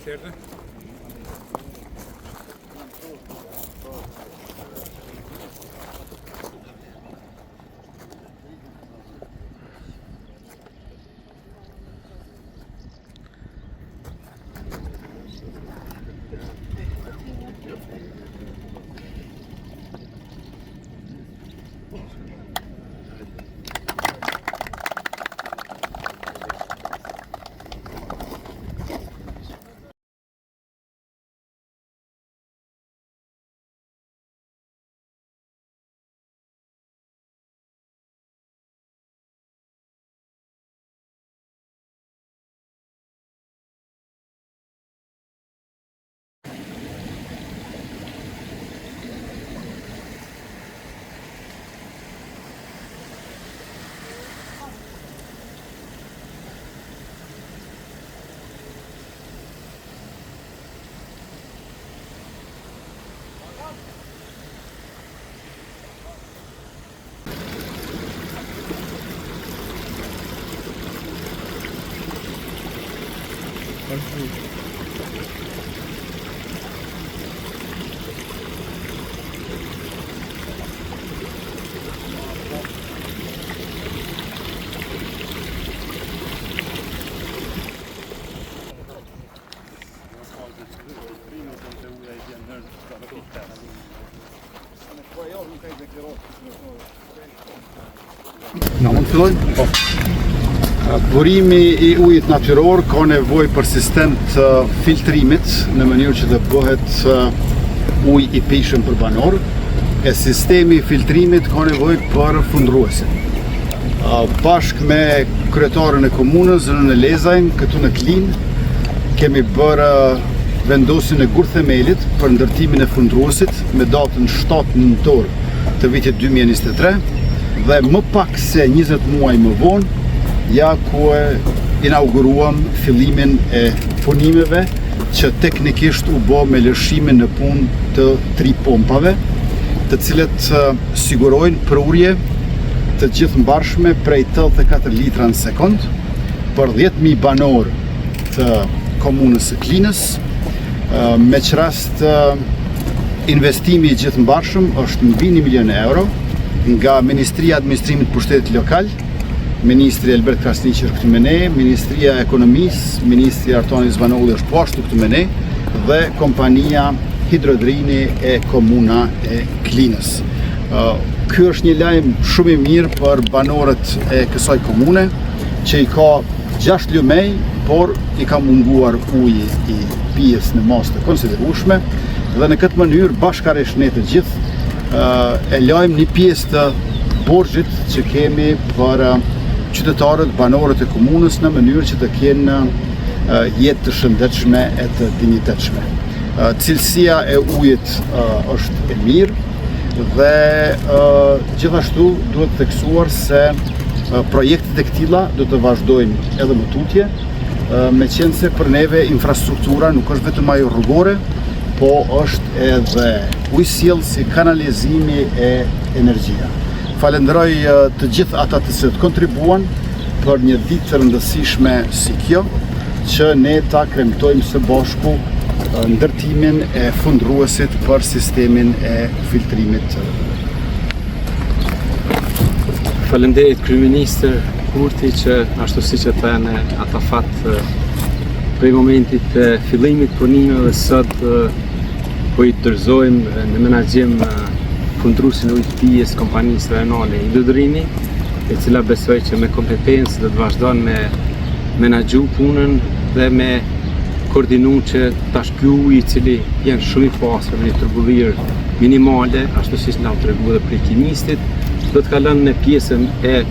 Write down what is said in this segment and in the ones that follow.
Certo? Mund të fillojmë? Po. Burimi I ujit natyror ka nevojë për sistem të filtrimit në mënyrë që të bëhet ujë I pijshëm për banor, e sistemi I filtrimit ka nevojë për fundruesin. Bashkë me kryetarën e komunës në Lezajn, këtu në Klin, kemi bërë vendosjen e gurthemelit për ndërtimin e fundruesit me datën 7 nëntor të vitit 2023 dhe më pak se 20 muaj më vonë ja ku inauguruam fillimin e punimeve që teknikisht u bë me lëshimin në punë të 3 pompave, të cilët sigurojnë prurje të gjithëmbarshme prej 84 litra në sekond për 10.000 banor të komunës së Klinës, me qërast investimi I gjithëmbarshëm është mbi 1 milion euro nga Ministria e Administrimit të Pushtetit Lokal, Ministri Elbert Krasniqi këtu me ne, Ministria e Ekonomisë, Ministri Artoni Zvanolli është poashtu këtu me ne dhe kompania Hidrodrini e komuna e Klinës. Ky është një lajm shumë I mirë për banorët e kësaj komune, që I ka 6 lumej, por I ka munguar uji I pijes në masë të konsiderueshme dhe në këtë mënyrë bashkërisht ne të gjithë e lajmë një pjesë të borxhit që kemi për qytetarët, banorët e komunës në mënyrë që të kenë jetë të shëndetshme e të dinjitetshme. Cilësia e ujit është e mirë dhe gjithashtu duhet të theksuar se projektet e këtilla do të vazhdojnë edhe më tutje, me qenë se për neve infrastruktura nuk është vetëm ajo rrugore, po është edhe ujësjellsi, kanalizimi e energjia. Falenderoj të gjithë ata të cilët kontribuan për një ditë të rëndësishme si kjo, që ne ta kremtojmë së bashku ndërtimin e fundruesit për sistemin e filtrimit. Faleminderit kryeministër Kurti që ashtu siç e thënë ata fat prej momentit të fillimit punimeve sot po I dorëzojmë në menaxhim fundruesin e ujit pijes kompanisë rajonale Hidrodrini, e cila besoj që me kompetencë do të vazhdon me menaxhu punën dhe me koordinu që tash ky ujë I cili janë shumë I pasur me një turbullir minimale, ashtu siç na tregu edhe prej kimistit, do të kalon në pjesën e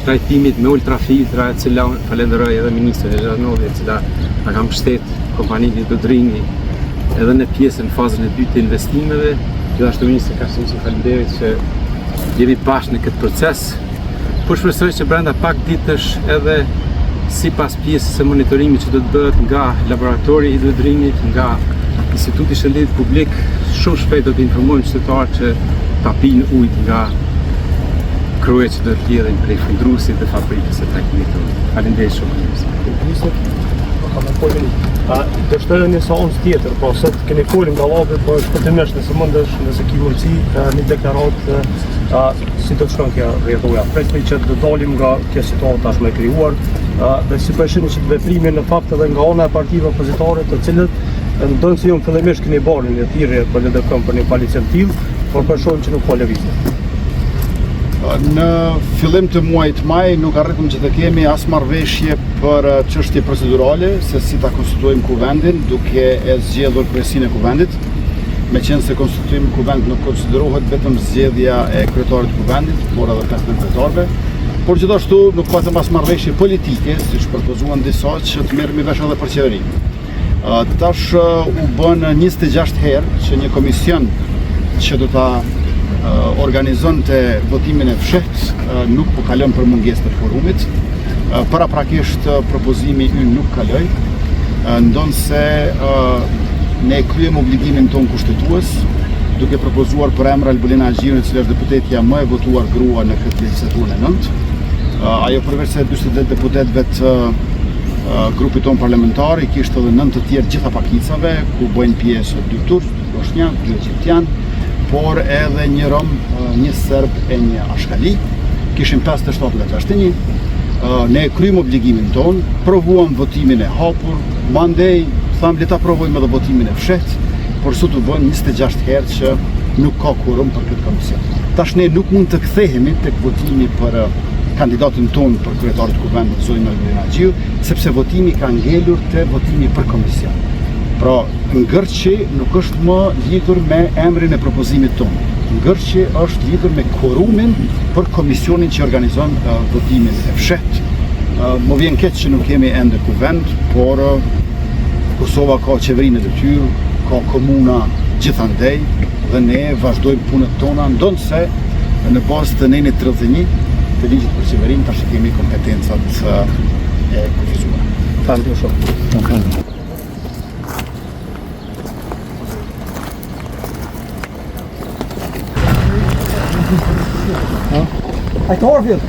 trajtimit me ultrafiltra, e cila falenderoj edhe ministrin e Zhanolli, e cila na ka mbështet kompaninë Hidrodrini edhe në pjesën fazën e dytë të investimeve. Gjithashtu ministri Krasniqi falenderit që jemi bashkë në këtë proces. Po shpresoj që brenda pak ditësh edhe sipas pjesës së monitorimit që do të bëhet nga laboratori I Hidrodrinit, nga Instituti I Shëndetit Publik, shumë shpejt do të informojmë qytetarët që ta pinë ujë nga kryet që do të lidhen prej fundruesit dhe fabrikës së trajtimit të ujit. Faleminderit shumë. me folin dështërën një seancë tjetër, po se të keni folin nga labi, po shpëtimisht nëse mundesh, nëse ki mundësi, një deklarat si do të shkon kjo rrjedhoja. Presni që të dalim nga kjo situatë tashmë e krijuar, dhe si përshini që të veprimin në fakt edhe nga ana e partive opozitare, të cilët ndonë si unë fillimisht keni bërë një thirrje për LDK për një koalicion të tillë, por për shohim që nuk ka lëvizje. Në fillim të muajit maj nuk arritëm që të kemi as marrëveshje për çështje procedurale se si ta konstituojmë kuvendin duke e zgjedhur kryesin e kuvendit, meqense konstituimi i kuvendit nuk konsiderohet vetëm zgjedhja e kryetarit të kuvendit, por edhe 15 kryetarëve, por gjithashtu nuk patëm as marrëveshje politike, siç propozuan disa që të merremi vesh edhe për qeverinë. Tash u bën 26 herë që një komision që do ta organizonte votimin e fshehtë nuk po kalon për mungesë të forumit. Paraprakisht propozimi ynë nuk kaloi, ndonse ne kryem obligimin ton kushtetues duke propozuar për emra Albulina Agjiun, e cila është deputetja më e votuar grua në këtë legislaturën e 9. Ajo përveç se 48 deputetëve të grupit ton parlamentar, i kishte edhe 9 të tjerë gjitha pakicave, ku bëjnë pjesë 2 turq, 2 bosnjak, 2 egjiptian, por edhe një rom, një serb e një ashkali. Kishim 57 dhe 61. Ne kryem obligimin ton, provuam votimin e hapur, mandej tham le ta provojmë edhe votimin e fshehtë, por sot u bën 26 herë që nuk ka quorum për këtë komision. Tash ne nuk mund të kthehemi tek votimi për kandidatin ton për kryetarin të kuvendit, zotin Albulina Agjiu, sepse votimi ka ngelur te votimi për komision. Pra, ngërçi nuk është më lidhur me emrin e propozimit tonë. Ngërçi është lidhur me quorumin për komisionin që organizon votimin e fshehtë. Më vjen keq që nuk kemi ende kuvend, por Kosova ka qeverinë e detyrë, ka komuna gjithandej dhe ne vazhdojmë punët tona, ndonse në bazë të nenit 31 të ligjit për qeverinë tash kemi kompetencat e kufizuara. Falenderoj shumë. Ai të orvjet.